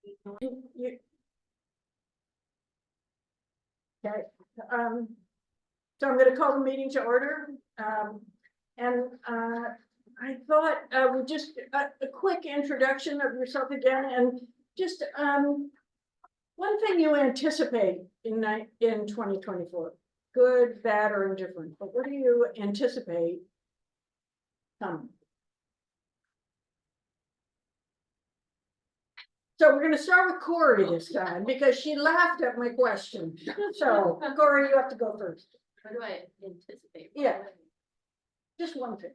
You- Okay, so I'm gonna call the meeting to order. I thought, we just, a quick introduction of yourself again, and just, one thing you anticipate in 2024, good, bad, or indifferent, but what do you anticipate coming? So we're gonna start with Corey this time, because she laughed at my question. So, Corey, you have to go first. What do I anticipate? Yeah. Just one thing.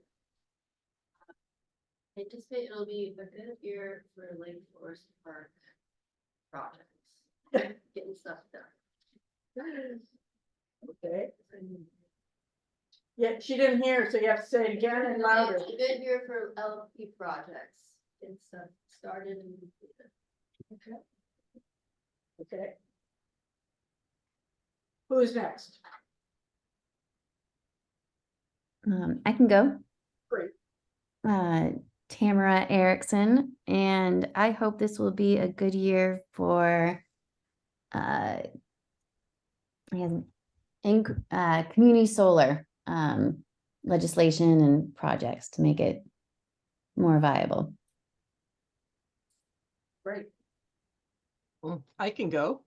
I anticipate it'll be a good year for Lake Forest Park projects. Getting stuff done. Okay. Yeah, she didn't hear, so you have to say it again and louder. It's a good year for LFP projects. It's started and completed. Okay. Okay. Who's next? I can go. Great. Tamara Erickson, and I hope this will be a good year for community solar legislation and projects to make it more viable. Great. I can go.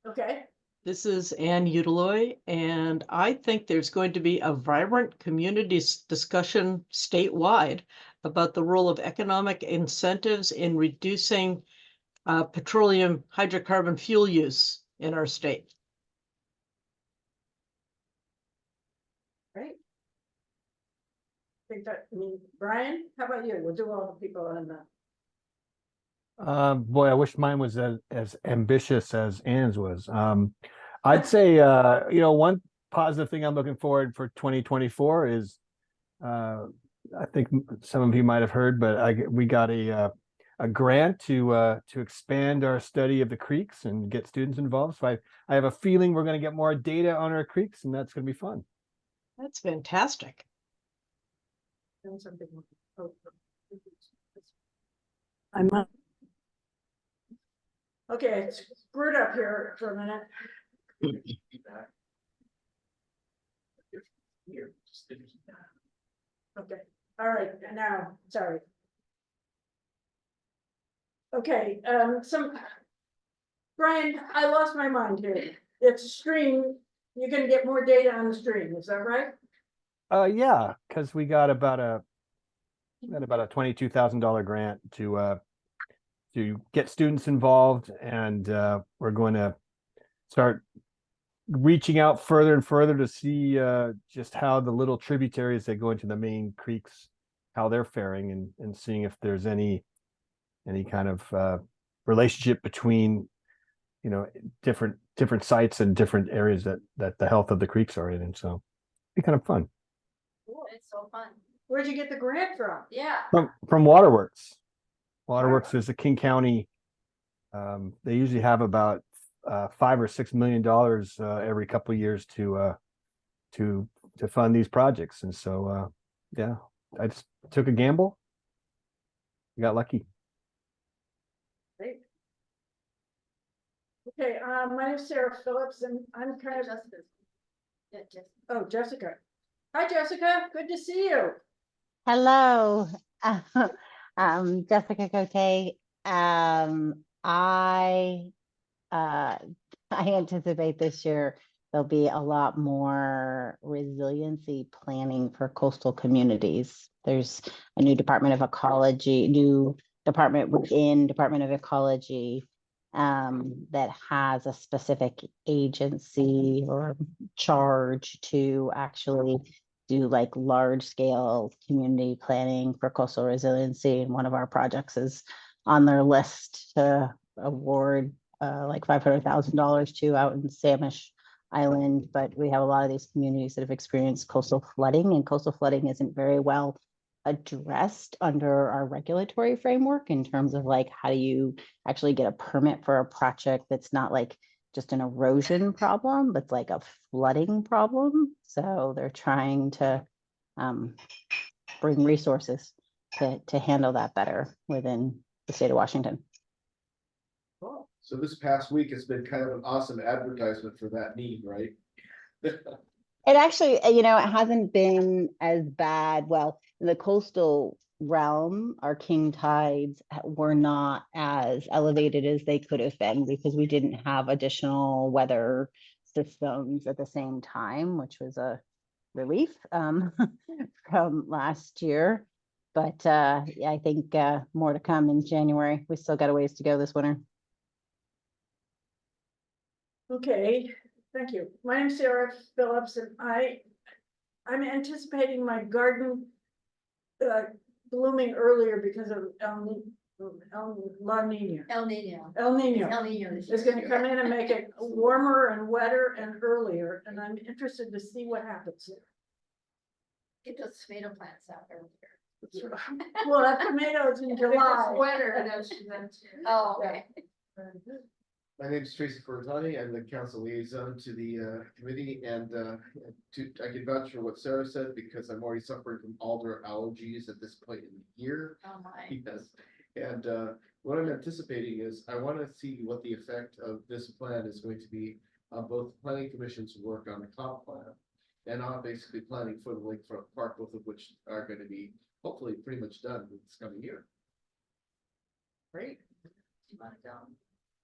Okay. This is Ann Udeloy, and I think there's going to be a vibrant community discussion statewide about the role of economic incentives in reducing petroleum hydrocarbon fuel use in our state. Great. I think that, Brian, how about you? We'll do all the people on the. Boy, I wish mine was as ambitious as Ann's was. I'd say, one positive thing I'm looking forward for 2024 is, I think some of you might have heard, but we got a grant to expand our study of the creeks and get students involved. So I have a feeling we're going to get more data on our creeks, and that's going to be fun. That's fantastic. I'm not. Okay, screwed up here for a minute. Okay, all right, now, sorry. Okay, Brian, I lost my mind here. It's a stream, you're gonna get more data on the stream, is that right? Yeah, because we got about a $22,000 grant to get students involved, and we're going to start reaching out further and further to see just how the little tributaries that go into the main creeks, how they're faring, and seeing if there's any kind of relationship between different sites and different areas that the health of the creeks are in, and so it'd be kind of fun. It's so fun. Where'd you get the grant from? Yeah. From Waterworks. Waterworks is a King County. They usually have about $5 or $6 million every couple of years to fund these projects, and so yeah, I just took a gamble. We got lucky. Great. Okay, my name is Sarah Phillips, and I'm kind of Jessica. Yeah, Jessica. oh, Jessica. Hi, Jessica. Good to see you. Hello, Jessica Cote. I anticipate this year there'll be a lot more resiliency planning for coastal communities. There's a new Department of Ecology, new department within Department of Ecology that has a specific agency or charge to actually do like large scale community planning for coastal resiliency. And one of our projects is on their list to award like $500,000 to out in Samish Island. But we have a lot of these communities that have experienced coastal flooding, and coastal flooding isn't very well addressed under our regulatory framework in terms of like, how do you actually get a permit for a project that's not like just an erosion problem, but like a flooding problem. So they're trying to bring resources to handle that better within the state of Washington. So this past week has been kind of an awesome advertisement for that need, right? It actually, it hasn't been as bad. Well, in the coastal realm, our king tides were not as elevated as they could have been because we didn't have additional weather systems at the same time, which was a relief from last year. But yeah, I think more to come in January. We still got a ways to go this winter. Okay, thank you. My name's Sarah Phillips and I'm anticipating my garden blooming earlier because of La Nina. El Nino. El Nino. El Nino this It's year. gonna come in and make it warmer and wetter and earlier, and I'm interested to see what happens. Get those tomato plants out earlier. We'll have tomatoes in July. Oh, okay. My name is Tracy Fortani. I'm the council liaison to the committee, and I can vouch for what Sarah said because I'm already suffering from alder allergies at this point in the year. Oh, my. Yes, and what I'm anticipating is I want to see what the effect of this plan is going to be on both the planning commission's work on the comp plan and on basically planning for the lakefront park, both of which are going to be hopefully pretty much done this coming year. Great. Do you want to go?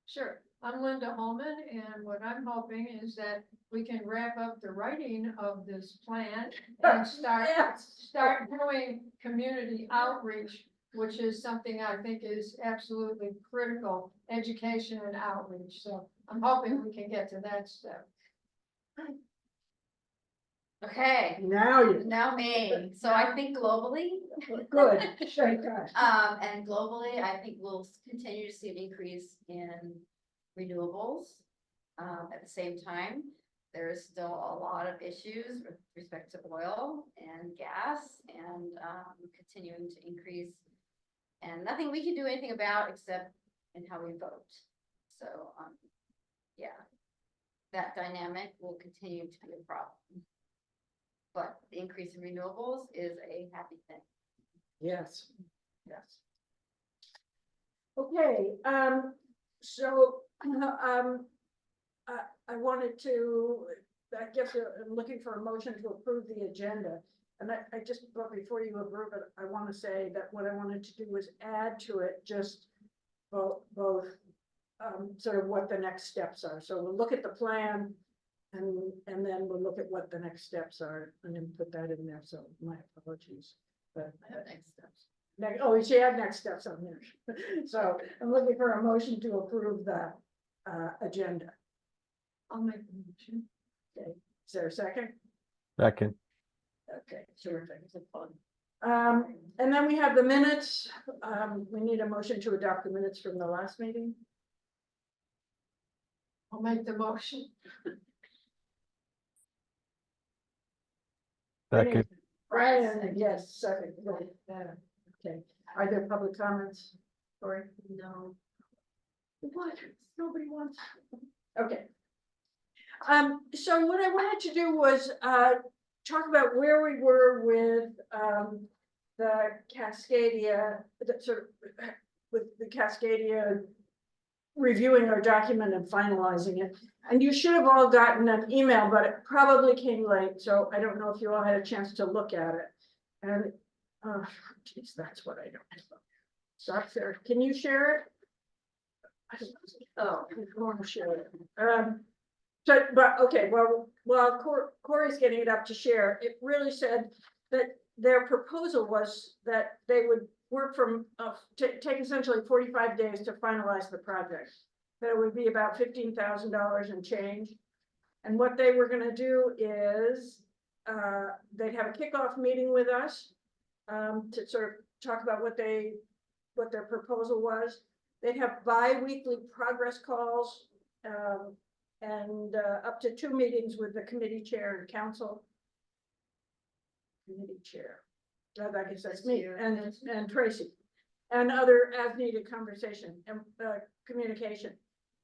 Sure, I'm Linda Holman, and what I'm hoping is that we can wrap up the writing of this plan and start doing community outreach, which is something I think is absolutely critical, education and outreach. So I'm hoping we can get to that step. Okay, Now me. So I think globally, good, thank God. and globally, I think we'll continue to see an increase in renewables. At the same time, there is still a lot of issues with respect to oil and gas and continuing to increase. And nothing we can do anything about except in how we vote. So, yeah, that dynamic will continue to be a problem. But the increase in renewables is a happy thing. Yes, yes. Okay, so, I wanted to, I guess I'm looking for a motion to approve the agenda. And I just, but before you approve it, I want to say that what I wanted to do was add to it just both sort of what the next steps are. So we'll look at the plan and then we'll look at what the next steps are and then put that in there. So my apologies. But I have next steps. she had next steps on there. So I'm looking for a motion to approve the agenda. I'll make the motion. Okay, is there a second? Second. Okay, terrific. And then we have the minutes. We need a motion to adopt the minutes from the last meeting. I'll make the motion. Second. Brian, yes, second. Right. Okay, are there public comments? Or No. what? Nobody wants. Okay. So what I wanted to do was talk about where we were with the Cascadia, with the Cascadia reviewing our document and finalizing it. And you should have all gotten an email, but it probably came late, so I don't know if you all had a chance to look at it. And geez, that's what I don't have. Stop there. Can you share it? Oh, I want to share it. So, but okay, well, while Corey's getting it up to share, it really said that their proposal was that they would work from, take essentially 45 days to finalize the project. That it would be about $15,000 and change. And what they were gonna do is, they'd have a kickoff meeting with us to sort of talk about what their proposal was. They'd have bi-weekly progress calls and up to 2 meetings with the committee chair and council. Committee chair. I guess that's me and Tracy. And other as needed conversation and communication.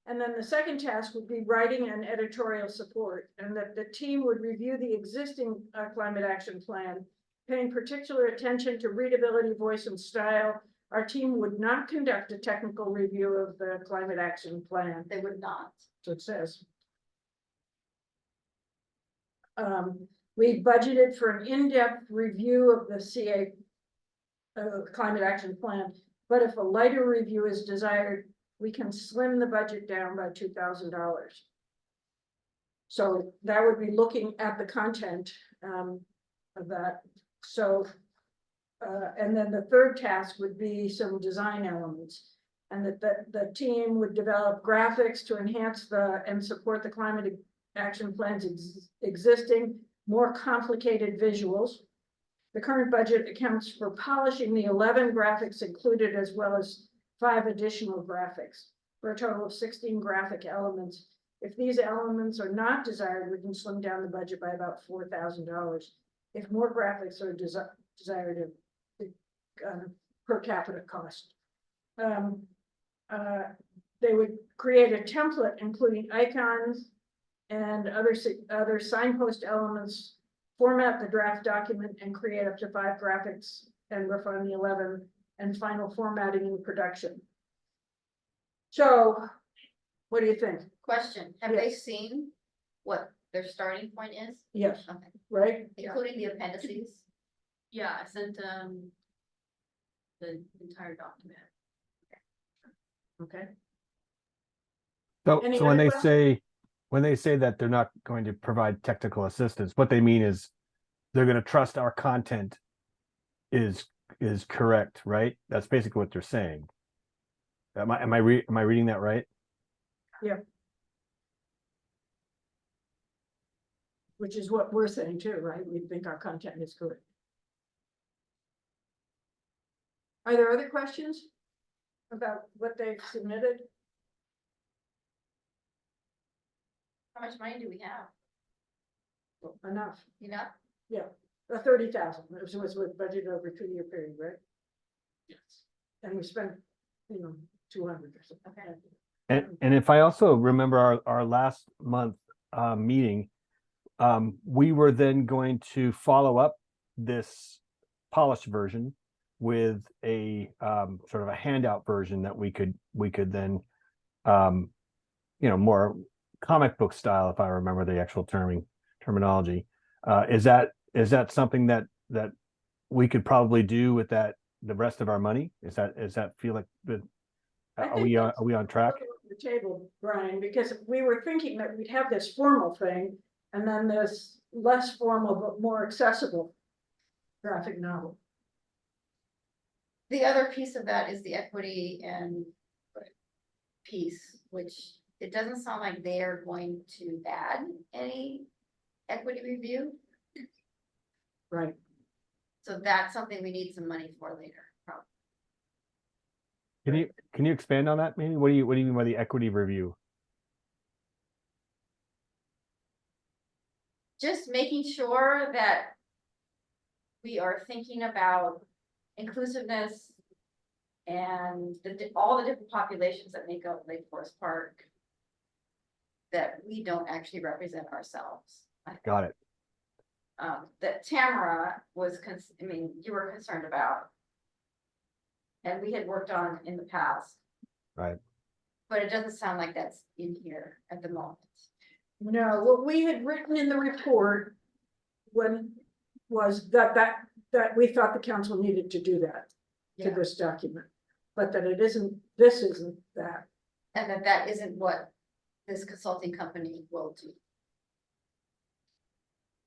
And then the second task would be writing and editorial support, and that the team would review the existing climate action plan, paying particular attention to readability, voice and style, our team would not conduct a technical review of the climate action plan. They would not. So it says. We budgeted for an in-depth review of the CA climate action plan, but if a lighter review is desired, we can slim the budget down by $2,000. So that would be looking at the content of that. So, and then the third task would be some design elements. And that the team would develop graphics to enhance and support the climate action plan's existing, more complicated visuals. The current budget accounts for polishing the 11 graphics included, as well as 5 additional graphics, for a total of 16 graphic elements. If these elements are not desired, we can slim down the budget by about $4,000. If more graphics are desired, per capita cost. They would create a template including icons and other signpost elements, format the draft document and create up to 5 graphics and refine the 11 and final formatting in production. So, what do you think? Question, have they seen what their starting point is? Yes, Okay, right? including the appendices? Yeah, I sent the entire document. Okay. So, Any so when other they say that they're not going to provide technical assistance, what they mean is they're going to trust our content is correct, right? That's basically what they're saying. Am I reading that right? Which is what we're saying too, right? We think our content is correct. Are there other questions about what they've submitted? How much money do we have? Enough, You know? 30,000, was budgeted over a 2-year period, right? Yes. And we spent, 200 or something. Okay. And if I also remember our last month meeting, we were then going to follow up this polished version with a sort of a handout version that we could then more comic book style, if I remember the actual terminology. Is that something that we could probably do with the rest of our money? Is that feel like are we on track? The table, Brian, because we were thinking that we'd have this formal thing and then this less formal but more accessible graphic novel. The other piece of that is the equity and piece, which it doesn't sound like they're going to add any equity review. Right. So that's something we need some money for later, probably. Can you expand on that maybe? What do you mean by the equity review? Just making sure that we are thinking about inclusiveness and all the different populations that make up Lake Forest Park, that we don't actually represent ourselves. Got it. That Tamara was, you were concerned about. And we had worked on in the past. Right. But it doesn't sound like that's in here at the moment. No, what we had written in the report was that we thought the council needed to do that to Yeah. this document, but that this isn't that. And that isn't what this consulting company will do.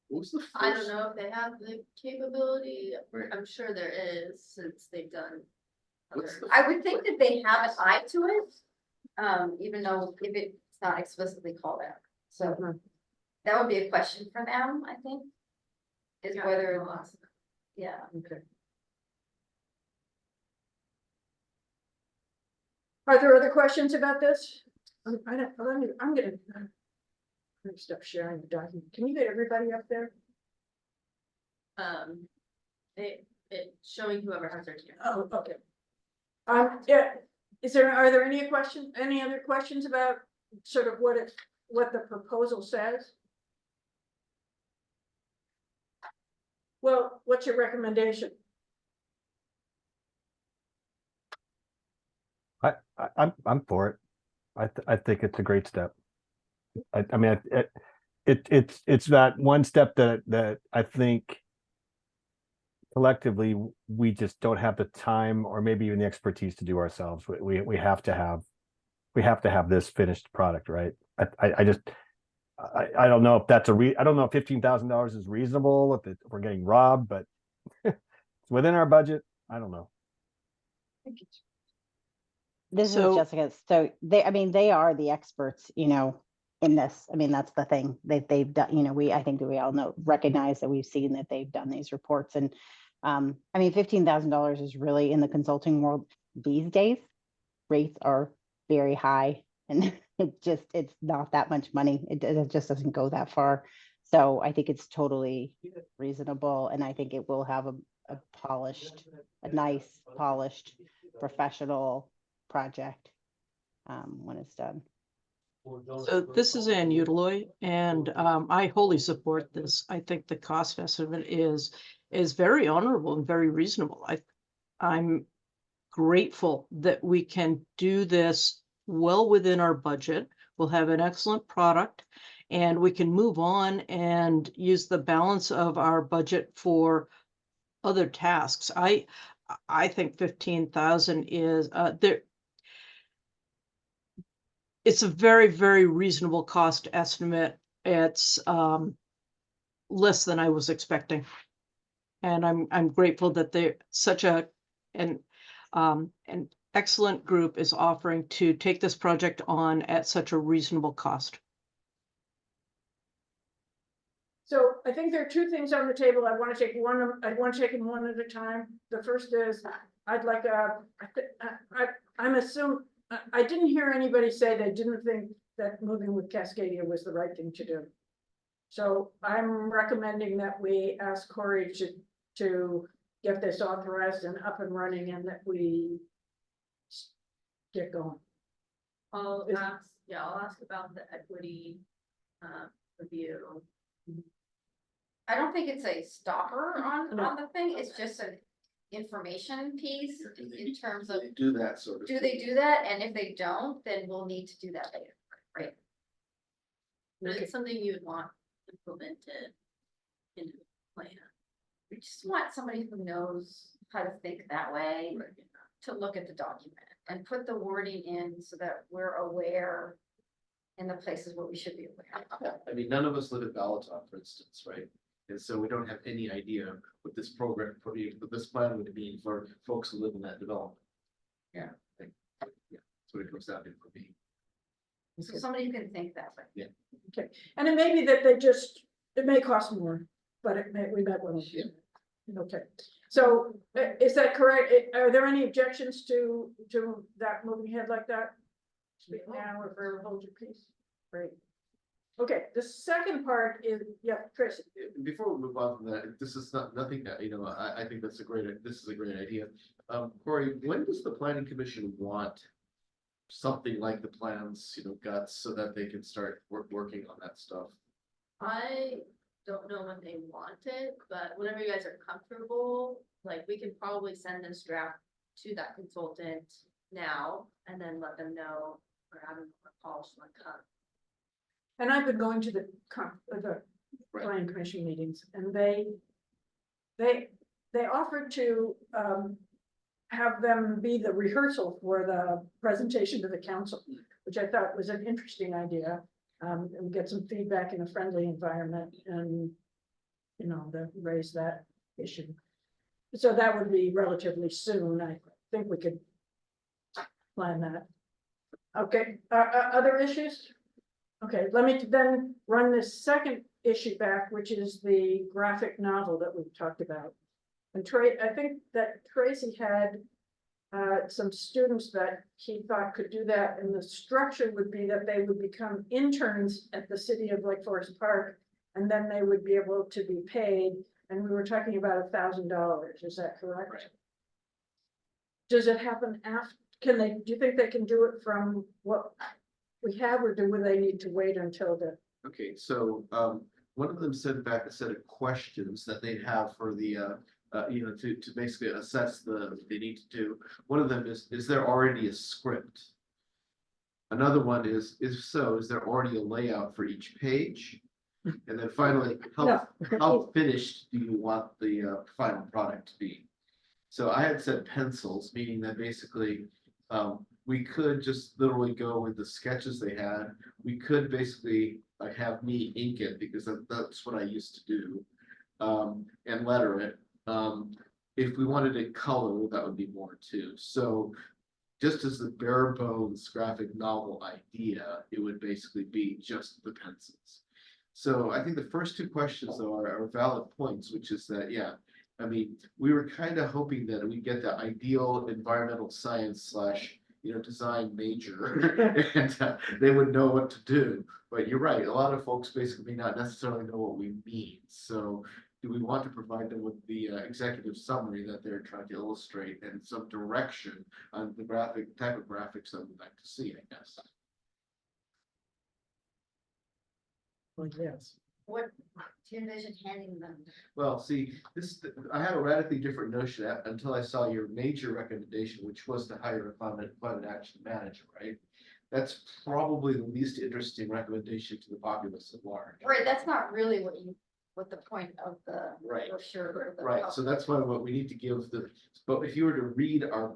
What's the I don't first? know if they have the capability, I'm sure there is, since they've done. What's other- the- I would think that they have an eye to it, even though if it's not explicitly called out. So that would be a question for them, I think. Is Yeah, whether, I'll ask them. yeah. Okay. Are there other questions about this? I'm gonna stop sharing the document. Can you get everybody up there? It showing whoever has their camera. Oh, okay. Yeah, are there any other questions about sort of what the proposal says? Well, what's your recommendation? I'm for it. I think it's a great step. I mean, it's that one step that I think collectively we just don't have the time or maybe even the expertise to do ourselves. We have to have this finished product, right? I don't know if that's I don't know if $15,000 is reasonable, if we're getting robbed, but it's within our budget. I don't know. This So- is Jessica. So they, I mean, they are the experts, you know, in this. I mean, that's the thing. They've done, you know, I think that we all recognize that we've seen that they've done these reports. And I mean, $15,000 is really in the consulting world these days. Rates are very high and it's not that much money. It just doesn't go that far. So I think it's totally reasonable. And I think it will have a nice polished professional project when it's done. So this is Ann Udeloy, and I wholly support this. I think the cost estimate is very honorable and very reasonable. I'm grateful that we can do this well within our budget. We'll have an excellent product, and we can move on and use the balance of our budget for other tasks. I think 15,000 is there. It's a very, very reasonable cost estimate. It's less than I was expecting. And I'm grateful that they're such an excellent group is offering to take this project on at such a reasonable cost. So I think there are two things on the table. I want to take them one at a time. The first is, I'd like I'm assuming, I didn't hear anybody say they didn't think that moving with Cascadia was the right thing to do. So I'm recommending that we ask Corey to get this authorized and up and running and that we get going. I'll Is- ask about the equity review. I don't think it's a stopper on No. the thing, it's just an information piece in terms of, They do that sort of. do they do that? And if they don't, then we'll need to do that later, right? But Okay. it's something you would want implemented into the plan. We just want somebody who knows how to think that way to look at the document and put the wording in so that we're aware in the places where we should be aware. Yeah, I mean, none of us live in Balaton, for instance, right? And so we don't have any idea what this program, what this plan would mean for folks who live in that development. Yeah, that's what it comes down to for me. So somebody who can think that way. And it may be that it may cost more, but we might want to. Okay, so is that correct? Are there any objections to that moving ahead like that? Speak now or hold your peace. Great. Okay, the second part is, yeah, Chris. Before we move on from that, this is nothing that, I think this is a great idea. Corey, when does the planning commission want something like the plans, guts, so that they can start working on that stuff? I don't know when they want it, but whenever you guys are comfortable, like we can probably send this draft to that consultant now and then let them know or have them polished one cut. And I've been going to the Right. planning commission meetings, and they offered to have them be the rehearsal for the presentation to the council, which I thought was an interesting idea. And get some feedback in a friendly environment and, to raise that issue. So that would be relatively soon. I think we could plan that. Okay, other issues? Okay, let me then run this second issue back, which is the graphic novel that we've talked about. And I think that Tracy had some students that he thought could do that, and the structure would be that they would become interns at the city of Lake Forest Park, and then they would be able to be paid, and we were talking about $1,000, is that correct? Right. Does it happen after, do you think they can do it from what we have, or do they need to wait until the? Okay, so one of them sent back a set of questions that they'd have for the to basically assess they need to do. One of them is there already a script Another one is, if so, is there already a layout for each page? And then finally, how finished do you want the final product to be? So I had said pencils, meaning that basically, we could just literally go with the sketches they had. We could basically like have me ink it, because that's what I used to do. And letter it. If we wanted it color, that would be more too. So just as the bare bones graphic novel idea, it would basically be just the pencils. So I think the first two questions though are valid points, which is that, yeah, I mean, we were kind of hoping that we get the ideal environmental science / design major and they would know what to do. But you're right, a lot of folks basically may not necessarily know what we mean. So do we want to provide them with the executive summary that they're trying to illustrate and some direction on the type of graphics that we'd like to see, I guess? Well, yes. What do you envision handing them? Well, see, I had a radically different notion until I saw your major recommendation, which was to hire a climate action manager, right? That's probably the least interesting recommendation to the populace at large. Right, that's not really what the point of the Right. brochure. Or the Right, so that's why what we need to give but if you were to read our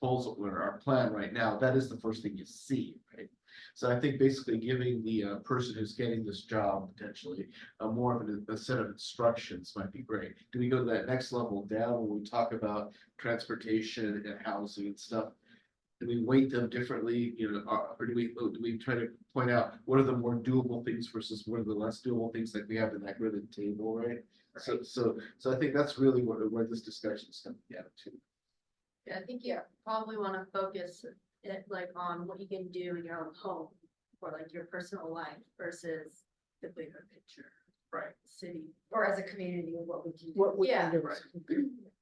proposal or our plan right now, that is the first thing you see, right? So I think basically giving the person who's getting this job potentially more of a set of instructions might be great. Do we go to that next level down when we talk about transportation and housing and stuff? Do we weight them differently, or do we try to point out what are the more doable things versus what are the less doable things like we have in that gridded table, right? So I think that's really where this discussion is coming down to. Yeah, I think you probably want to focus it like on what you can do in your own home or like your personal life versus the bigger picture. Right. City. Or as a community, what we can do. What we Yeah. can do. Right.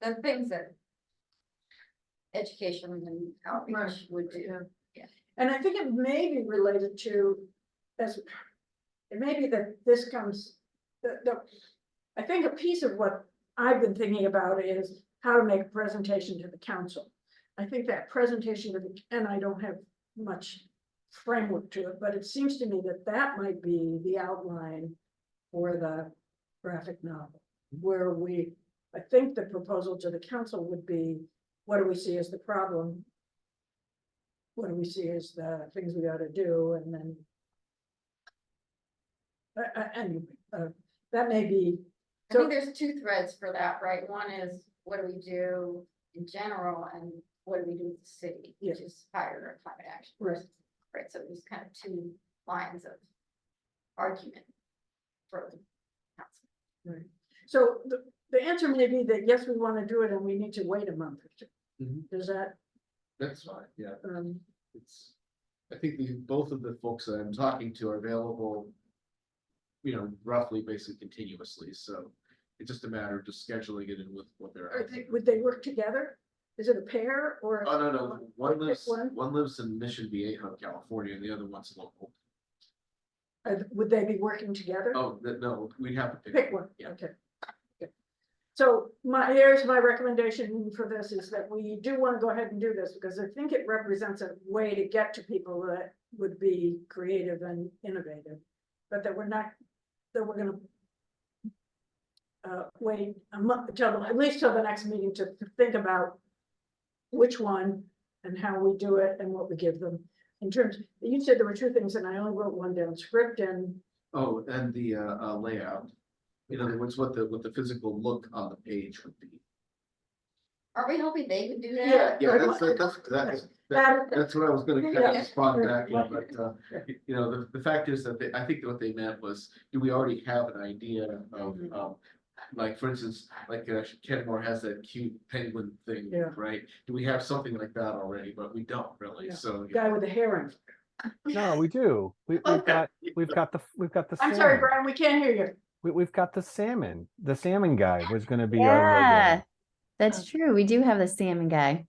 The things that education and outreach would do. And I think it may be related to, it may be that this comes, I think a piece of what I've been thinking about is how to make a presentation to the council. I think that presentation and I don't have much framework to it, but it seems to me that might be the outline for the graphic novel, where I think the proposal to the council would be, what do we see as the problem? What do we see as the things we ought to do? And then that may be. I think there's two threads for that, right? One is what do we do in general and what do we do with the city, Yes. which is higher climate action. Right. Right, so there's kind of two lines of argument for the council. Right. So the answer may be that, yes, we want to do it and we need to wait a month or two. Mhm. Does that, That's fine, yeah. I think both of the folks that I'm talking to are available, roughly basically continuously, so it's just a matter of just scheduling it in with what they're. would they work together? Is it a pair or? Oh, no, one Pick one lives in Mission Viejo, California, and the other one's local. Would they be working together? Oh, no, we'd have to Pick one, Yeah. okay. Okay. So here's my recommendation for this is that we do want to go ahead and do this because I think it represents a way to get to people that would be creative and innovative. But that we're gonna wait a month till at least till the next meeting to think about which one and how we do it and what we give them. In terms, you said there were two things and I only wrote one down, script and. Oh, and the layout. In other words, what the physical look on the page would be. Are we hoping they could do that? Yeah, that's what I was gonna kind of Yeah. respond back, but the fact is that I think what they meant was, do we already have an idea of, like, for instance, like Kenmore has that cute penguin thing, Yeah. right? Do we have something like that already? But we don't really, Yeah. so. Guy with the heron. No, we do. We've Okay. got the I'm sorry, salmon. Brian, we can't hear you. We've got the salmon. The salmon guy was going to be our Yeah, logo. that's true. We do have the salmon guy.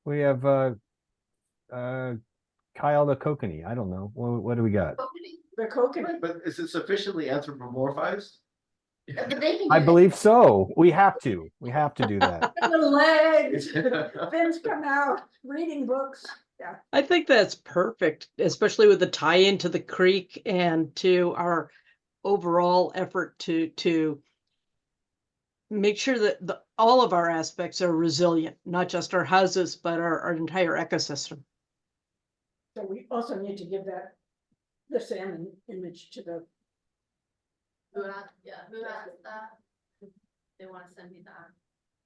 We have Kyle the kokanee. I don't know. What do we got? The coconut. But is it sufficiently anthropomorphized? But they can I do it. believe so. We have to do that. The legs, fins come out, reading books. I think that's perfect, especially with the tie into the creek and to our overall effort to make sure that all of our aspects are resilient, not just our houses, but our entire ecosystem. So we also need to give that, the salmon image to the, Who has that? They wanna send me that.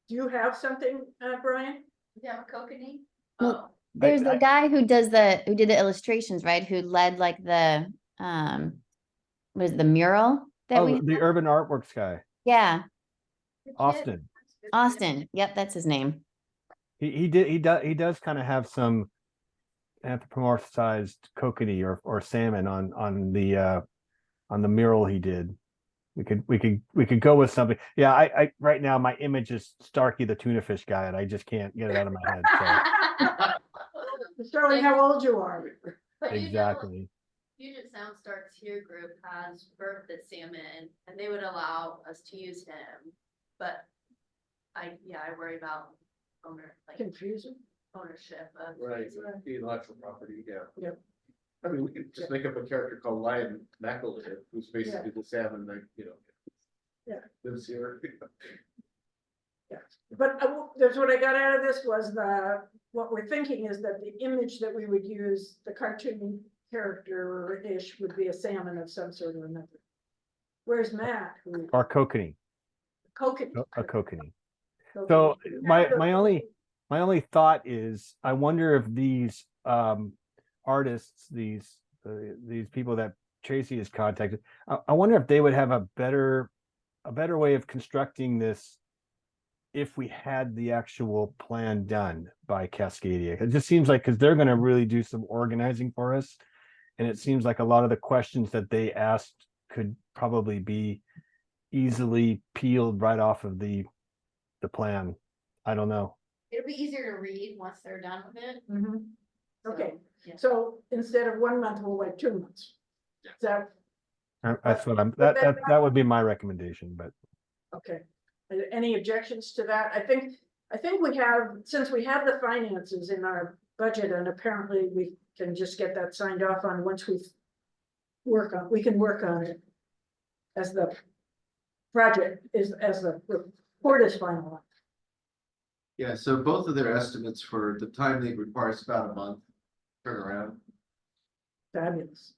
do you have something, Brian? You have a kokanee? Well, Oh, There's the guy who did the illustrations, right? Who led like the was it the mural that we Oh, the had? urban artworks guy, Yeah, the kid- Austin. Austin. Yep, that's his name. He does kind of have some anthropomorphized kokanee or salmon on the mural he did. We could go with something. Yeah, I right now my image is Starkey the tuna fish guy, and I just can't get it out of my head. Showing how old you are. But So exactly. Puget Sound Star Tier Group has birthed the salmon and they would allow us to use him. But I worry about Confusing. ownership of. Right, the intellectual property, yeah. Yep. I mean, we could just make up a character called Lion Macklin, who's basically the salmon, like, you know. Yeah. Lives here. But that's what I got out of this was what we're thinking is that the image that we would use, the cartoon character-ish would be a salmon of some sort or another. Where's Matt? Or kokanee, a kokanee. So my only thought is I wonder if these artists, these people that Tracy has contacted, I wonder if they would have a better way of constructing this if we had the actual plan done by Cascadia. It just seems like because they're going to really do some organizing for us, and it seems like a lot of the questions that they asked could probably be easily peeled right off of the plan. I don't know. It'll be easier to read once they're done with it. Mhm. Okay, yeah. so instead of 1 month, we'll wait 2 months. So, That's what that would be my recommendation, but okay. Any objections to that? I think we have, since we have the finances in our budget and apparently we can just get that signed off on once we can work on it as the project as the report is finalized. Yeah, so both of their estimates for the time they require is about a month turnaround. Fabulous.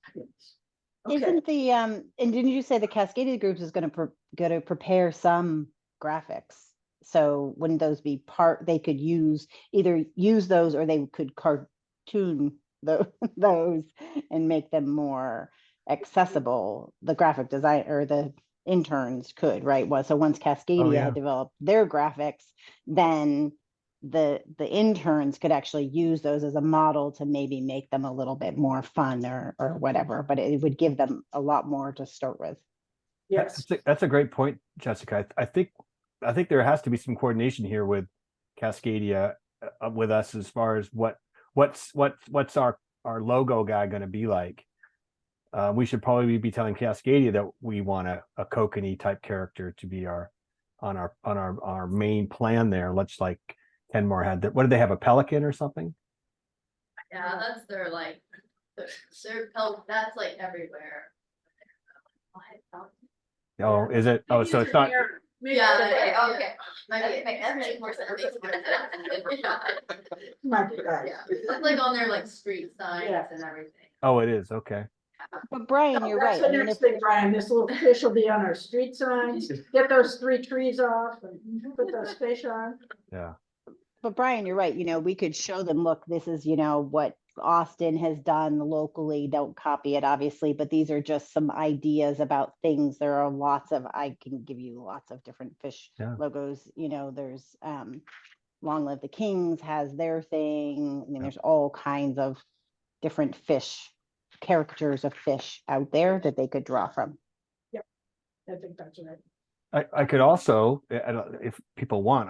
Fabulous. Okay, Isn't the and didn't you say the Cascadia Groups is going to prepare some graphics? So wouldn't those be part? They could either use those or they could cartoon those and make them more accessible. The graphic design or the interns could, right? So once Cascadia yeah. had developed their graphics, then the interns could actually use those as a model to maybe make them a little bit more fun or whatever, but it would give them a lot more to start with. yes, that's a great point, Jessica. I think there has to be some coordination here with Cascadia with us as far as what's our logo guy going to be like. We should probably be telling Cascadia that we want a kokanee type character to be on our main plan there. Let's like Kenmore had that. What did they have, a pelican or something? Yeah, that's their that's like everywhere. Oh, is it? Oh, so it's not. maybe Yeah, it's- okay. That makes more sense. Might be right. Yeah, it's like on their like street signs Yeah. and everything. Oh, it is. Okay. But Brian, you're That's right. the next thing, Brian, this little fish will be on our street signs, get those 3 trees off and put those fish on. Yeah. But Brian, you're right. We could show them, look, this is, what Austin has done locally. Don't copy it, obviously, but these are just some ideas about things. There are I can give you lots of different fish logos. There's Long Live the Kings has their thing. I mean, there's all kinds of different fish, caricatures of fish out there that they could draw from. I think that's right. I could also, if people want,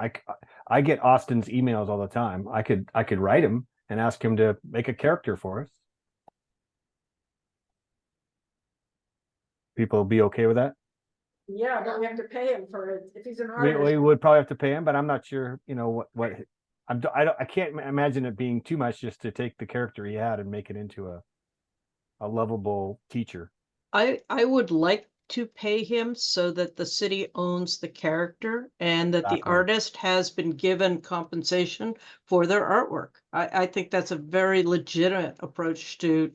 I get Austin's emails all the time. I could write him and ask him to make a character for us. People be okay with that? Yeah, but we have to pay him for it if he's an We artist. would probably have to pay him, but I'm not sure, what I can't imagine it being too much just to take the character he had and make it into a lovable teacher. I would like to pay him so that the city owns the character and that the Exactly. artist has been given compensation for their artwork. I think that's a very legitimate approach to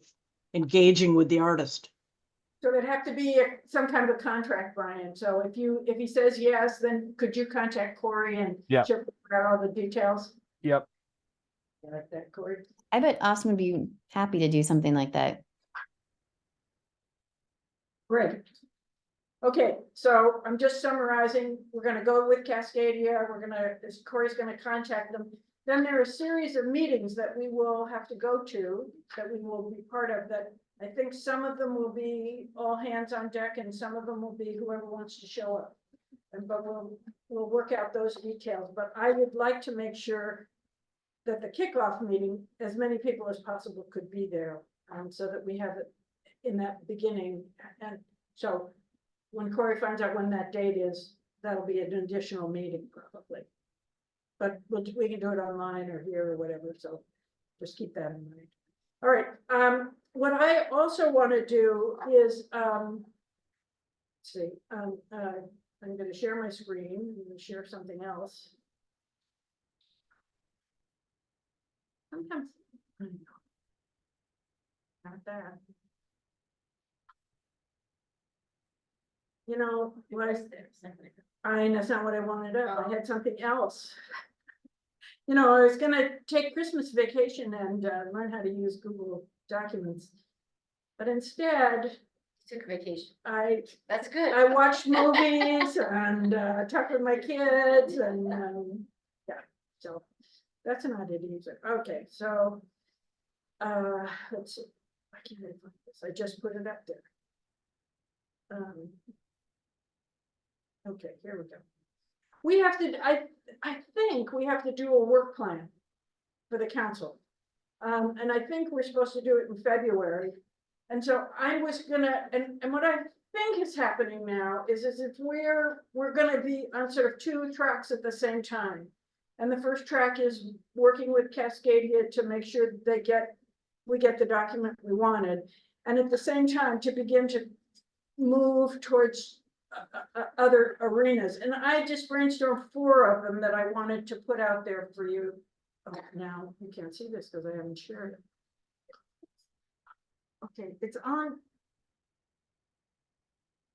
engaging with the artist. So it'd have to be some kind of a contract, Brian. So if he says yes, then could you contact Corey and Yeah. she'll figure out all the details? Yep. You like that, Corey? I bet Austin would be happy to do something like that. Great. Okay, so I'm just summarizing. We're gonna go with Cascadia. Corey's gonna contact them. Then there are a series of meetings that we will have to go to, that we will be part of, that I think some of them will be all hands on deck and some of them will be whoever wants to show up. But we'll work out those details. But I would like to make sure that the kickoff meeting, as many people as possible could be there, so that we have it in that beginning. And so when Corey finds out when that date is, that'll be an additional meeting probably. But we can do it online or here or whatever, so just keep that in mind. All right, what I also want to do is, let's see, I'm going to share my screen and share something else. Sometimes, I know. Not that. You know, that's not what I wanted up. I had something else. You know, I was gonna take Christmas vacation and learn how to use Google Documents. But instead, Took a vacation. I That's good. watched movies and talked with my kids and yeah, so that's not it either. Okay, so let's see. Why can't I find this? I just put it up there. Okay, here we go. We have to, I think we have to do a work plan for the council. And I think we're supposed to do it in February. And so I was gonna, and what I think is happening now is if we're gonna be on sort of two tracks at the same time. And the first track is working with Cascadia to make sure that we get the document we wanted. And at the same time to begin to move towards other arenas. And I just brainstormed 4 of them that I wanted to put out there for you. Oh, now you can't see this because I haven't shared it. Okay, it's on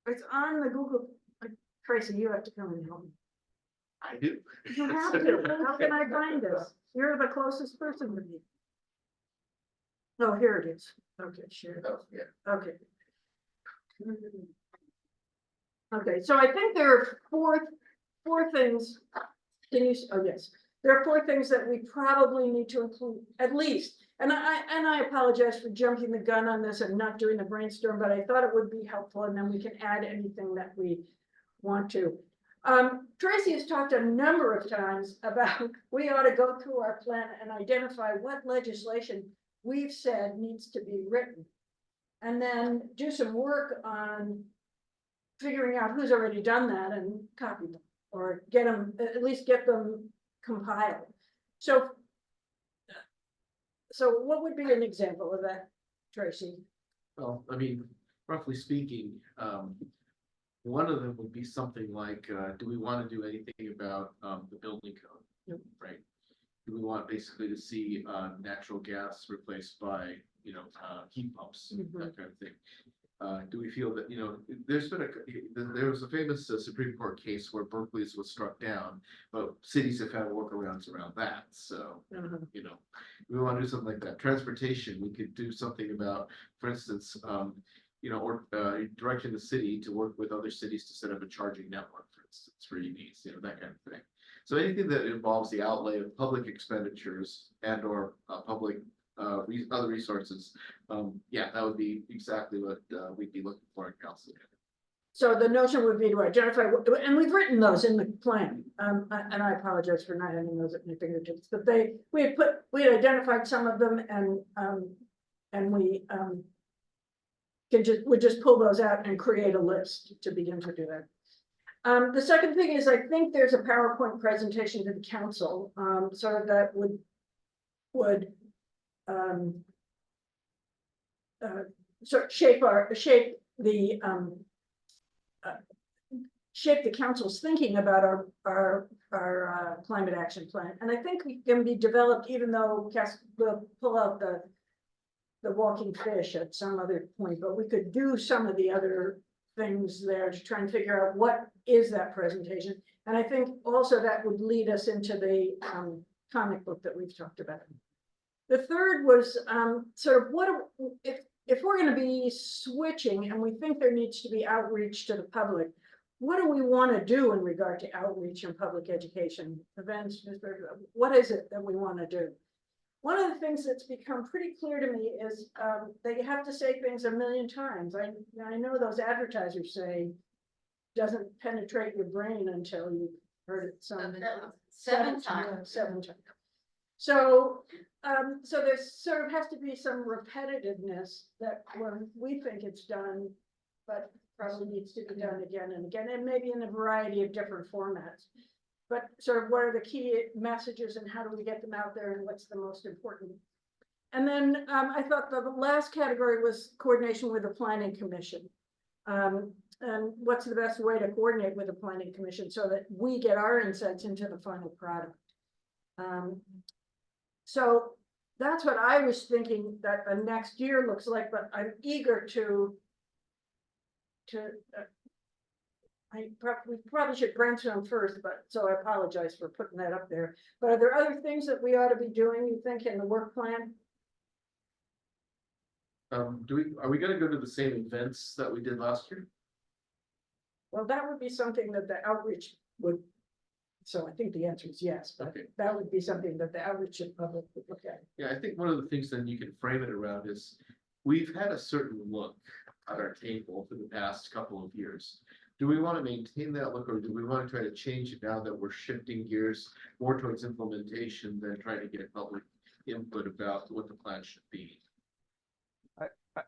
the Google. Tracy, you have to come and help me. I do. You have to. How can I find this? You're the closest person to me. Oh, here it is. Okay, sure. Oh, yeah. Okay. Okay, so I think there are four things. Can you, oh yes, there are 4 things that we probably need to include at least. And I apologize for jumping the gun on this and not doing the brainstorm, but I thought it would be helpful and then we can add anything that we want to. Tracy has talked a number of times about we ought to go through our plan and identify what legislation we've said needs to be written. And then do some work on figuring out who's already done that and copy them or get them, at least get them compiled. So what would be an example of that, Tracy? Well, I mean, roughly speaking, one of them would be something like, do we want to do anything about the building code? Yep. Right? Do we want basically to see natural gas replaced by, heat pumps, that kind of thing? Do we feel that, there's been there was a famous Supreme Court case where Berkeley's was struck down, but cities have had workarounds around that. So, we want to do something like that. Transportation, we could do something about, for instance, or directing the city to work with other cities to set up a charging network, for instance, for EVs, that kind of thing. So anything that involves the outlay of public expenditures and or public other resources, that would be exactly what we'd be looking for in council. So the notion would be to identify, and we've written those in the plan, and I apologize for not having those at my fingertips, but we had identified some of them, and we would just pull those out and create a list to begin to do that. The second thing is, I think there's a PowerPoint presentation to the council, sort of that would sort of shape the council's thinking about our climate action plan. And I think it can be developed, even though we'll pull out the walking fish at some other point, but we could do some of the other things there to try and figure out what is that presentation. And I think also that would lead us into the comic book that we've talked about. The third was sort of if we're going to be switching and we think there needs to be outreach to the public, what do we want to do in regard to outreach and public education events? What is it that we want to do? One of the things that's become pretty clear to me is they have to say things a million times. I know those advertisers say doesn't penetrate your brain until you've heard it Seven times. Seven times. So there sort of has to be some repetitiveness that when we think it's done, but probably needs to be done again and again, and maybe in a variety of different formats. But sort of what are the key messages and how do we get them out there and what's the most important? And then I thought the last category was coordination with the planning commission. And what's the best way to coordinate with the planning commission so that we get our insights into the final product? So that's what I was thinking that the next year looks like, but I'm eager we probably should brainstorm first, but so I apologize for putting that up there. But are there other things that we ought to be doing, you think, in the work plan? Are we gonna go to the same events that we did last year? Well, that would be something that the outreach would, so I think the answer is yes, but Okay. that would be something that the outreach and public would look at. Yeah, I think one of the things then you can frame it around is, we've had a certain look at our table for the past couple of years. Do we want to maintain that look, or do we want to try to change it now that we're shifting gears more towards implementation than trying to get public input about what the plan should be?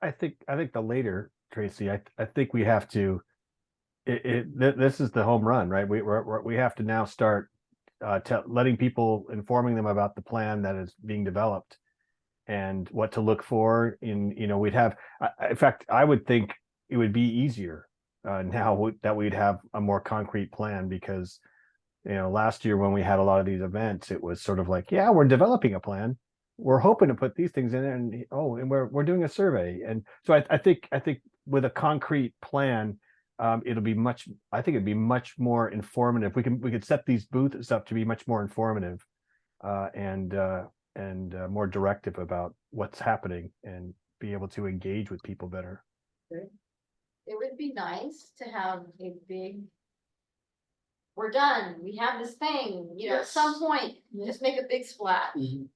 I think the later, Tracy. I think we have to. This is the home run, right? We have to now start letting people, informing them about the plan that is being developed and what to look for. We'd have. In fact, I would think it would be easier now that we'd have a more concrete plan, because last year when we had a lot of these events, it was sort of like, yeah, we're developing a plan. We're hoping to put these things in, and we're doing a survey. And so I think with a concrete plan, it'd be much more informative. We could set these booths up to be much more informative and more directive about what's happening and be able to engage with people better. It would be nice to have a big, we're done, we have this thing, at some point, just make a big splash. Mhm.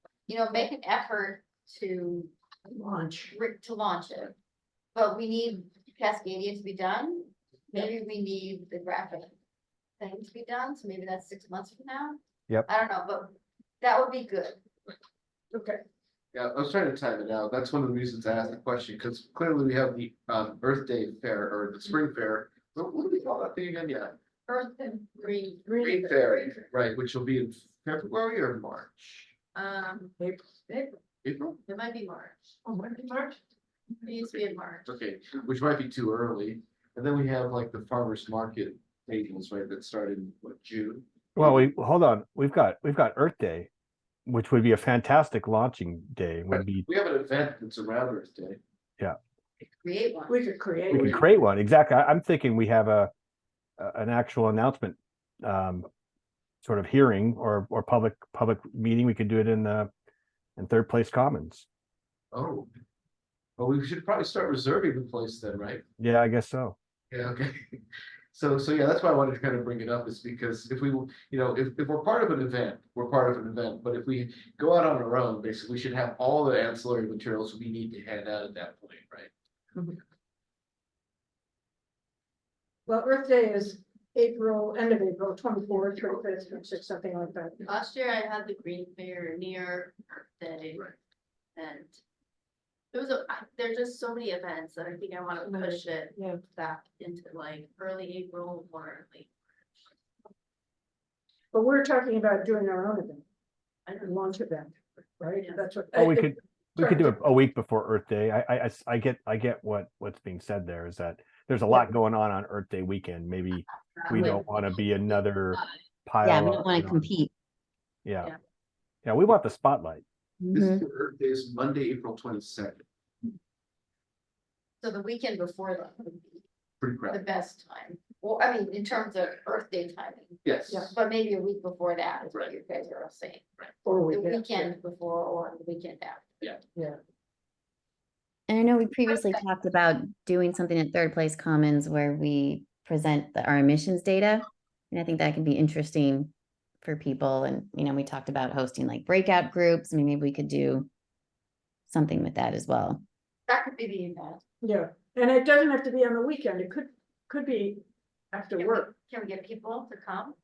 Make an effort to Launch. launch it. But we need Cascadia to be done. Maybe we need the graphic thing to be done, so maybe that's 6 months from now. Yep. I don't know, but that would be good. Okay. Yeah, I was trying to time it out. That's one of the reasons I asked the question, because clearly we have the Earth Day fair or the spring fair. What do we call that thing again? Yeah, Earth and green. Green Fair, right, which will be in February or March? April? It might be March. Oh, might be March. It needs to be in March. Okay, which might be too early. And then we have like the farmers market tables, right, that start in June. Well, hold on. We've got Earth Day, which would be a fantastic launching day. Would be We have an event that's around Earth Day. Create one. We could create. we it. could create one. Exactly. I'm thinking we have an actual announcement sort of hearing or public meeting. We could do it in Third Place Commons. Oh. Well, we should probably start reserving the place then, right? Yeah, I guess so. Yeah, okay. So yeah, that's why I wanted to kind of bring it up, is because if we, if we're part of an event, we're part of an event, but if we go out on our own, basically, we should have all the ancillary materials we need to hand out at that point, right? Well, Earth Day is end of April, 24th, 25th, 26th, something like that. Last year I had the Green Fair near Earth Day. Right. And there's just so many events that I think I want to push it Yeah. back into like early April or late But we're talking about doing our own event. And launch event, right? That's what. Oh, we could do it a week before Earth Day. I get what's being said there is that there's a lot going on Earth Day weekend. Maybe we don't want to be another pile. Yeah, we don't want you to know. compete. Yeah. Yeah, we want the spotlight. This Mhm. is Earth Day is Monday, April 22nd. So the weekend before that would be Pretty the crowded. best time. Well, I mean, in terms of Earth Day timing, Yes. Yeah. but maybe a week before that is what Right. you guys are all saying. Or The we get- weekend before or the weekend after. Yeah. And I know we previously talked about doing something at Third Place Commons where we present our emissions data. And I think that can be interesting for people. And, you know, we talked about hosting like breakout groups. I mean, maybe we could do something with that as well. That could be the event. Yeah, and it doesn't have to be on the weekend. It could be after Can we, work. can we get people to come?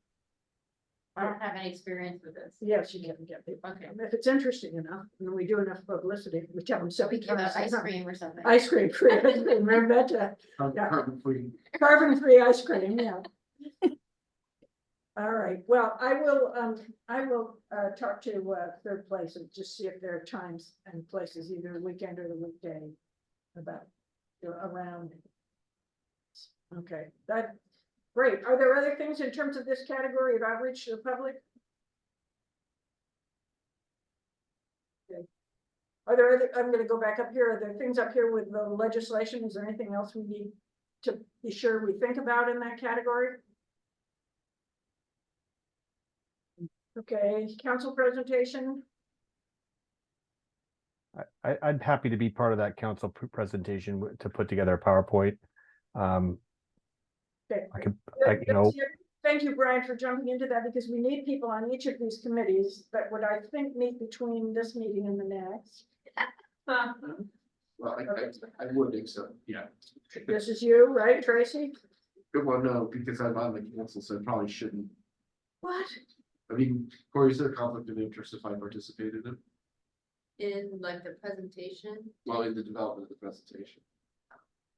I don't have any experience with this. Yes, you can get people. Okay. If it's interesting enough, and we do enough publicity, we tell them so. We give out ice cream or something. Ice cream free, remember that, Yeah. Carbon-free. carbon-free ice cream, yeah. All right, well, I will talk to Third Place and just see if there are times and places, either the weekend or the weekday, about, around. Okay, that, great. Are there other things in terms of this category of outreach to the public? Okay. Are there other, I'm gonna go back up here. Are there things up here with the legislation? Is there anything else we need to be sure we think about in that category? Okay, council presentation. I'd happy to be part of that council presentation to put together a PowerPoint. Okay. you know, Thank you, Brian, for jumping into that, because we need people on each of these committees that would, I think, meet between this meeting and the next. Well, I would think so, yeah. This is you, right, Tracy? Well, no, because I'm on the council, so I probably shouldn't. What? I mean, Corey, is there a conflict of interest if I participated in? In like the presentation. Well, in the development of the presentation.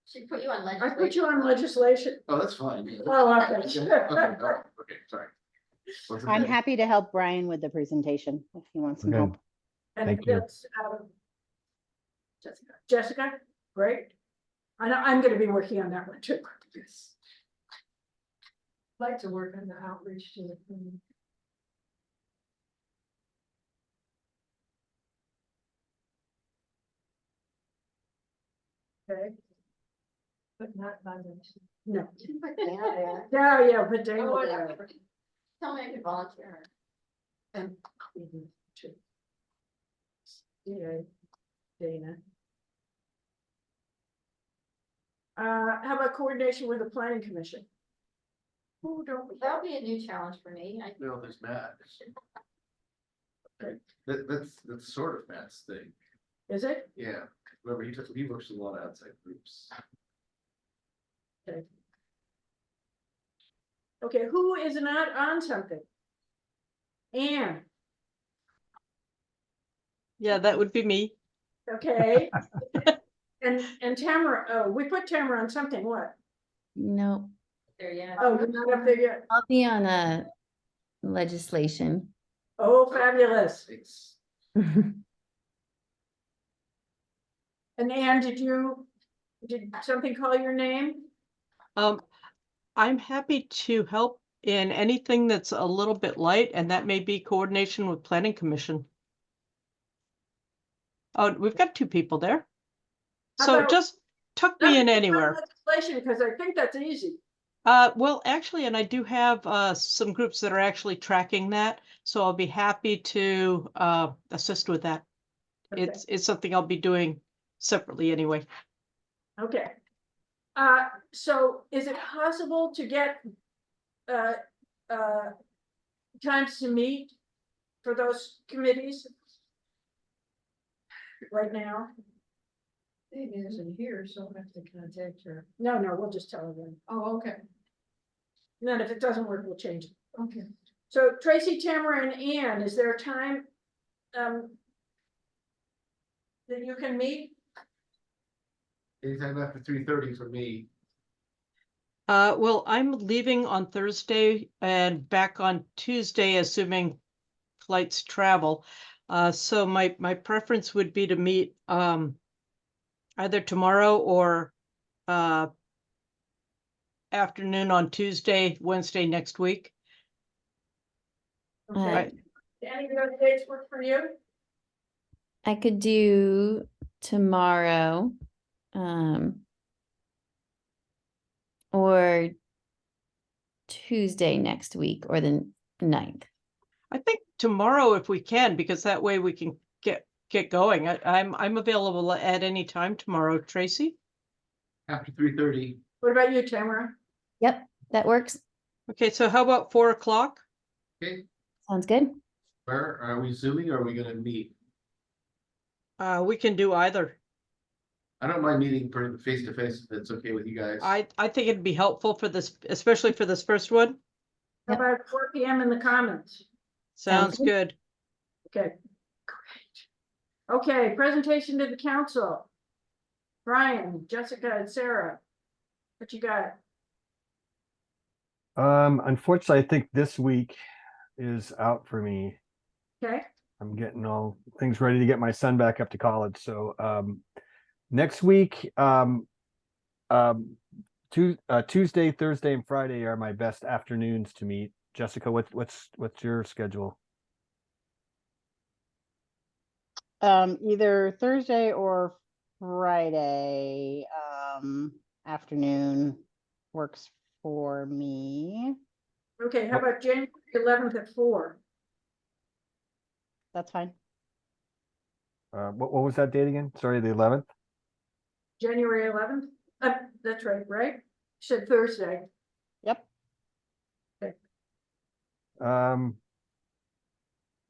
She put you on I legislation. put you on legislation. Oh, that's fine. Yeah. Oh, Okay, okay. all right, okay, sorry. Wasn't I'm that- happy to help Brian with the presentation if he wants some Okay. help. And Thank you. that's Jessica, great. I'm gonna be working on that one too. Yes. Like to work on the outreach to the community. Okay, But not by themselves. no. You can put Dana there. Yeah, but Dana. Oh, whatever. Tell me I could volunteer. And two. Yeah, Dana. How about coordination with the planning commission? Who don't we? That'll be a new challenge for me. I No, there's Matt. Okay. That's sort of Matt's thing. Is it? Yeah, remember, he works with a lot of outside groups. Okay, who is not on something? Anne, Yeah, that would be me. okay. And Tamara, oh, we put Tamara on something, what? No, there yet. Oh, you're not up there yet? I'll be on a legislation. Oh, fabulous. It's, And Anne, did something call your name? I'm happy to help in anything that's a little bit light, and that may be coordination with planning commission. Oh, we've got 2 people there. How So about- just tuck me in anywhere. Legislation, because I think that's easy. Well, actually, and I do have some groups that are actually tracking that, so I'll be happy to assist with that. Okay. It's something I'll be doing separately anyway. Okay. So is it possible to get times to meet for those committees? Right now? Dana isn't here, so I have to contact her. No, we'll just tell her then. Oh, okay, And then if it doesn't work, we'll change it. okay. So Tracy, Tamara, and Ann, is there a time that you can meet? anytime after 3:30 for me. Well, I'm leaving on Thursday and back on Tuesday, assuming flights travel. So my preference would be to meet, either tomorrow or, afternoon on Tuesday, Wednesday next week. Okay. Any of those dates work for you? I could do tomorrow, or Tuesday next week, or the 9th. I think tomorrow if we can, because that way we can get going. I'm available at any time tomorrow, Tracy. After 3:30. What about you, Tamara? Yep, that works. Okay, so how about 4 o'clock? Okay, Sounds good. where are we zooming or are we gonna meet? We can do either. I don't mind meeting face to face if it's okay with you guys. I think it'd be helpful for this, especially for this first one. How Yep. about 4 PM in the Commons? Sounds good. good. Okay, great. Okay, presentation to the council. Brian, Jessica, and Sarah, what you got? Unfortunately, I think this week is out for me. Okay, I'm getting all things ready to get my son back up to college. So next week, Tuesday, Thursday, and Friday are my best afternoons to meet. Jessica, what's your schedule? Either Thursday or Friday, afternoon works for me. okay, how about January 11th at 4? That's fine. What was that date again? Sorry, the 11th? January 11th? That's right? You said Thursday. Yep. Um,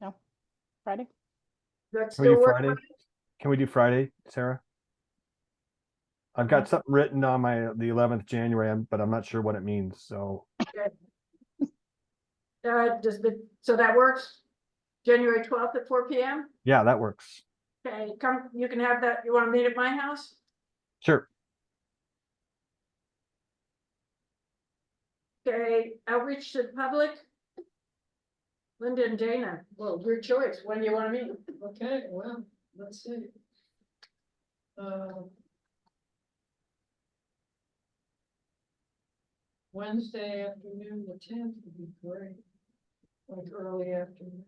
No, Friday. That's can we still do work. Friday? Can we do Friday, Sarah? I've got something written on the 11th January, but I'm not sure what it means. So So that works? January 12th at 4 PM? yeah, that works. Okay, come, you can have that. You want to meet at my house? Sure. Okay, outreach to the public. Linda and Dana, well, your choice. When do you want to meet? Okay, well, let's see. Wednesday afternoon, the 10th would be great. Like early afternoon.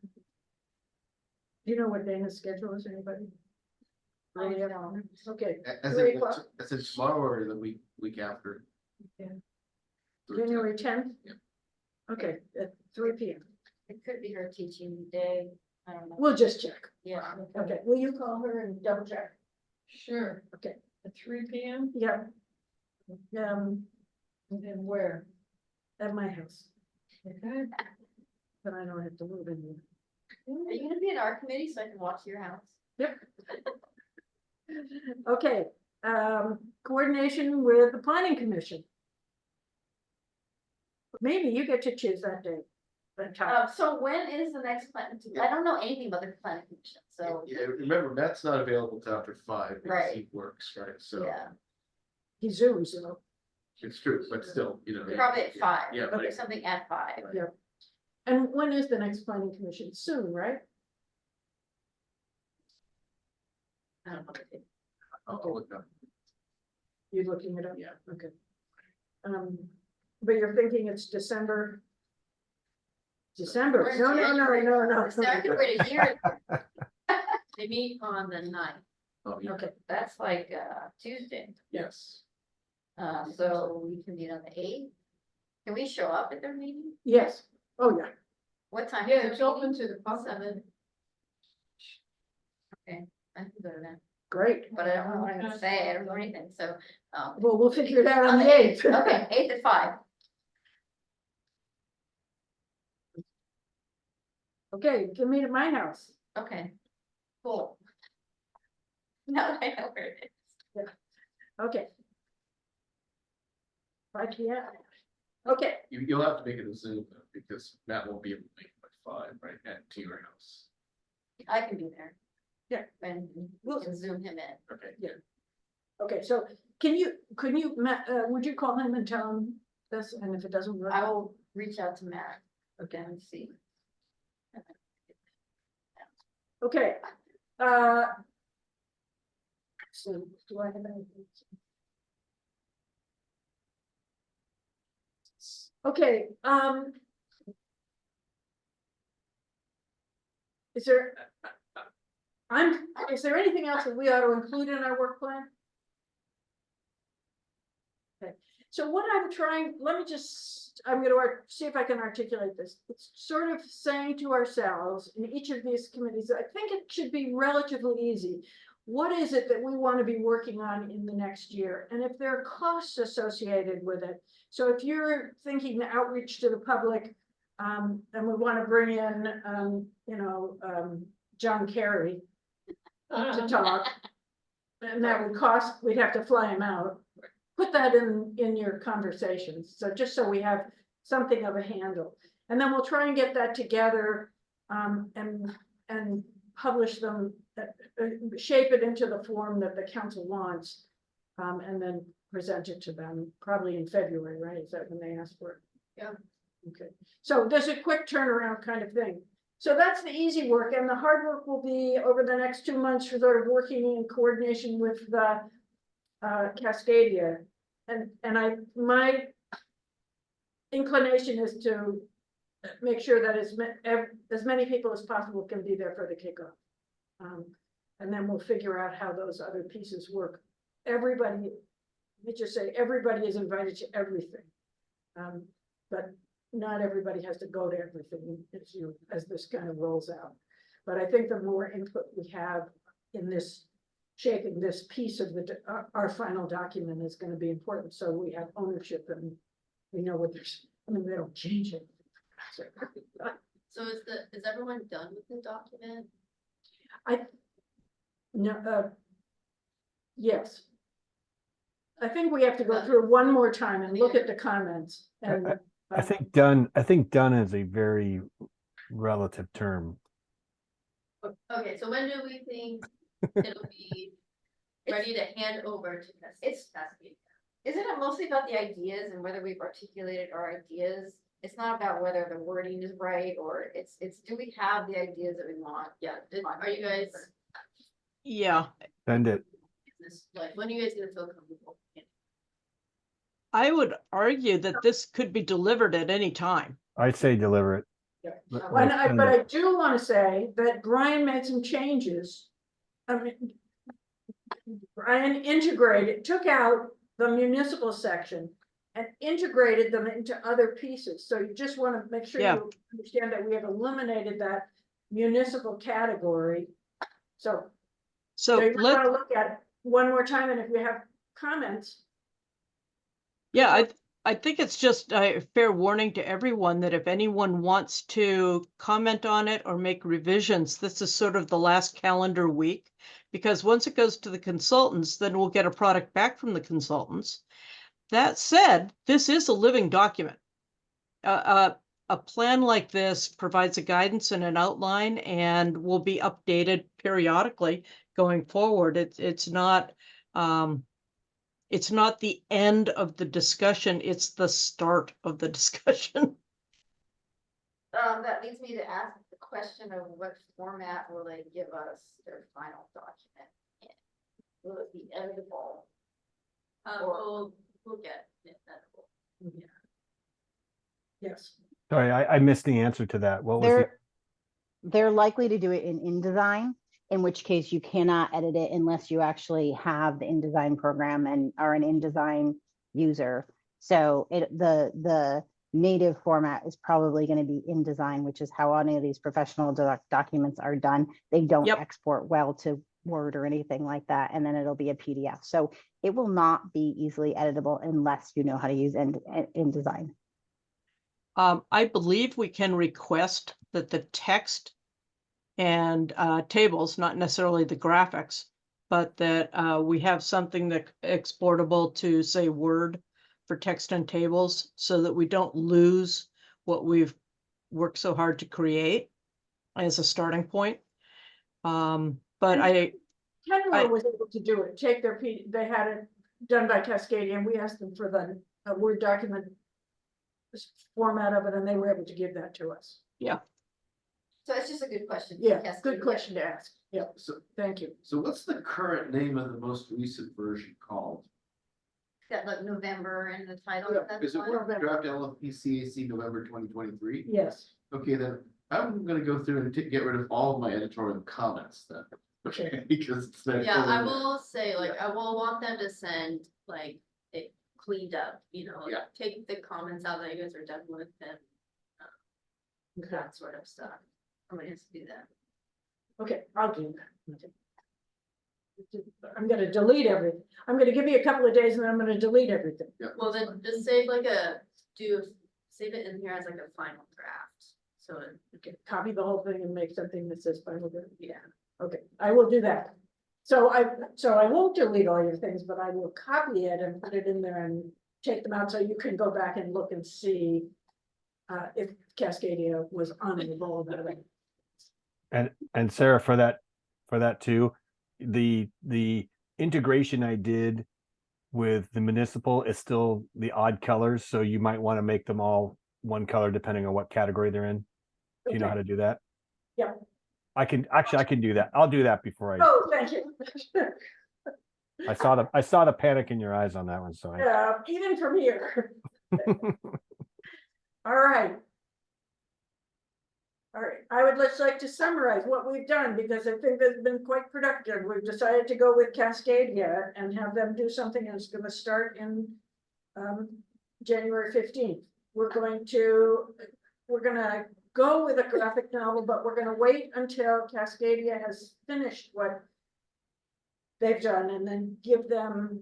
Do you know what Dana's schedule is, anybody? I Early don't. afternoon? Okay, As 3 it, o'clock, as it tomorrow or the week after? Yeah. January 10th? Yeah. Okay, at 3 PM. It could be her teaching day. I don't know. We'll just check. Yeah. Okay, will you call her and double check? Sure. Okay. At 3 PM, Yeah. and then where? At my house, Okay. but I don't have to move in. Are you gonna be in our committee so I can watch your house? Yep. Okay, coordination with the planning commission. Maybe you get to choose that day. That time. So when is the next plan? I don't know anything about the planning commission, so, Yeah, remember, Matt's not available till after 5 because Right. he works, right? So yeah, He zooms, you know. it's true, but still, you know. probably at 5. Yeah, Or but something at 5. Yeah. And when is the next planning commission? Soon, right? I don't know. I'll look up. You're looking it up? Yeah. Okay. But you're thinking it's December? December? We're in No. January. It's not gonna wait a year. They meet on the 9th. Oh, yeah. Okay, That's like Tuesday. Yes. So we can meet on the 8th. Can we show up at their meeting? yes. Oh, yeah. What time? is Yeah, their it's open meeting? to the public. 7. Okay, I can go to that, Great. but I don't know what I'm gonna say. I don't know anything, so. Well, we'll figure it out on the 8th. Okay, 8 to 5. Okay, you can meet at my house. Okay, cool. Now that I know where it is. Okay. 5 PM. Okay, You'll have to make it a Zoom though, because Matt won't be able to make it by 5, right, to your house. I can be there. Yeah. And we'll zoom him in. Okay. okay, so could you, would you call him and tell him this, and if it doesn't work. I will reach out to Matt again and see. Okay. So do I have anything? Okay, is there, is there anything else that we ought to include in our work plan? Okay, so what I'm trying, I'm gonna see if I can articulate this. It's sort of saying to ourselves in each of these committees, I think it should be relatively easy. What is it that we want to be working on in the next year? And if there are costs associated with it. So if you're thinking the outreach to the public, and we want to bring in, John Kerry to talk, and that would cost, we'd have to fly him out. Put that in your conversations. So just so we have something of a handle, and then we'll try and get that together, and publish them, shape it into the form that the council wants, and then present it to them probably in February, right? Is that when they ask for it? Yeah. Okay, so there's a quick turnaround kind of thing. So that's the easy work, and the hard work will be over the next 2 months for sort of working in coordination with the Cascadia. And my inclination is to make sure that as many people as possible can be there for the kickoff. And then we'll figure out how those other pieces work. Everybody, let me just say, everybody is invited to everything. But not everybody has to go to everything as this kind of rolls out. But I think the more input we have in this, shaping this piece of our final document is going to be important. So we have ownership and we know what there's, I mean, they don't change it. So is everyone done with the document? No, yes. I think we have to go through one more time and look at the comments. And I think done is a very relative term. Okay, so when do we think it'll be ready to hand over to this? Isn't it mostly about the ideas and whether we've articulated our ideas? It's not about whether the wording is right, or it's do we have the ideas that we want? Yeah, are you guys, Yeah, Send it. like, when are you guys gonna feel comfortable? I would argue that this could be delivered at any time. I'd say deliver it. Yeah. Let- But let's send it. I do want to say that Brian made some changes. I mean, Brian took out the municipal section and integrated them into other pieces. So you just want to make sure Yeah. you understand that we have eliminated that municipal category. So So you let, want to look at it one more time, and if you have comments. yeah, I think it's just a fair warning to everyone that if anyone wants to comment on it or make revisions, this is sort of the last calendar week. Because once it goes to the consultants, then we'll get a product back from the consultants. That said, this is a living document. A plan like this provides a guidance and an outline and will be updated periodically going forward. It's not the end of the discussion, it's the start of the discussion. That leads me to ask the question of what format will they give us their final document in? Will it be editable? We'll get it editable. Yes. Sorry, I missed the answer to that. What was the? They're likely to do it in InDesign, in which case you cannot edit it unless you actually have the InDesign program and are an InDesign user. So the native format is probably going to be InDesign, which is how any of these professional documents are done. They don't Yep. export well to Word or anything like that, and then it'll be a PDF. So it will not be easily editable unless you know how to use InDesign. I believe we can request that the text and tables, not necessarily the graphics, but that we have something that exportable to, say, Word for text and tables, so that we don't lose what we've worked so hard to create as a starting point. But Kenmore was able to do it, take they had it done by Cascadia, and we asked them for the Word document format of it, and they were able to give that to us. So it's just a good question. for Yeah, Cascadia. good question to ask. Yeah, So, thank you. so what's the current name of the most recent version called? Got like November in the title Yeah, of that Is it one. draft LFPCAC November 2023? Yes. Okay, then I'm gonna go through and get rid of all of my editorial comments then. Okay, because it's there. Yeah, I will say, like, I will want them to send, like, it cleaned up, you know, like, Yeah. take the comments out that you guys are done with and Okay. that sort of stuff. I'm gonna just do that. Okay, I'll do that. I'm gonna delete everything. I'm gonna give you a couple of days and then I'm gonna delete everything. Yeah. Well, then just save like save it in here as like a final draft. So, Okay, copy the whole thing and make something that says final version. yeah. Okay, I will do that. So I won't delete all your things, but I will copy it and put it in there and take them out so you can go back and look and see if Cascadia was honorable. And Sarah, for that too, the integration I did with the municipal is still the odd colors, so you might want to make them all one color depending on what category they're in. Do you know how to do that? Yeah. I can do that. I'll do that before Oh, thank you. I saw the panic in your eyes on that one, so Even from here. All right. All right, I would just like to summarize what we've done because I think it's been quite productive. We've decided to go with Cascadia and have them do something that's going to start in January 15th. We're going to go with a graphic novel, but we're going to wait until Cascadia has finished what they've done and then give the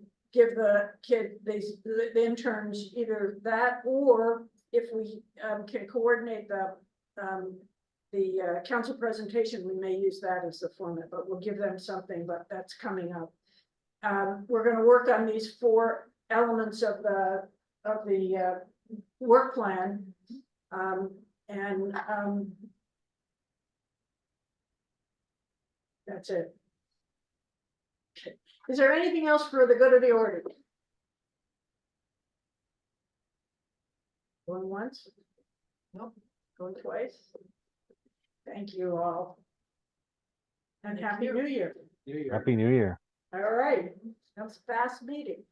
interns either that, or if we can coordinate the council presentation, we may use that as the format, but we'll give them something, but that's coming up. We're going to work on these 4 elements of the work plan. That's it. Okay. Is there anything else for the good of the order? Going once? Nope. Going twice? Thank you all. And Happy New Year. Happy New Year. All right, that was a fast meeting.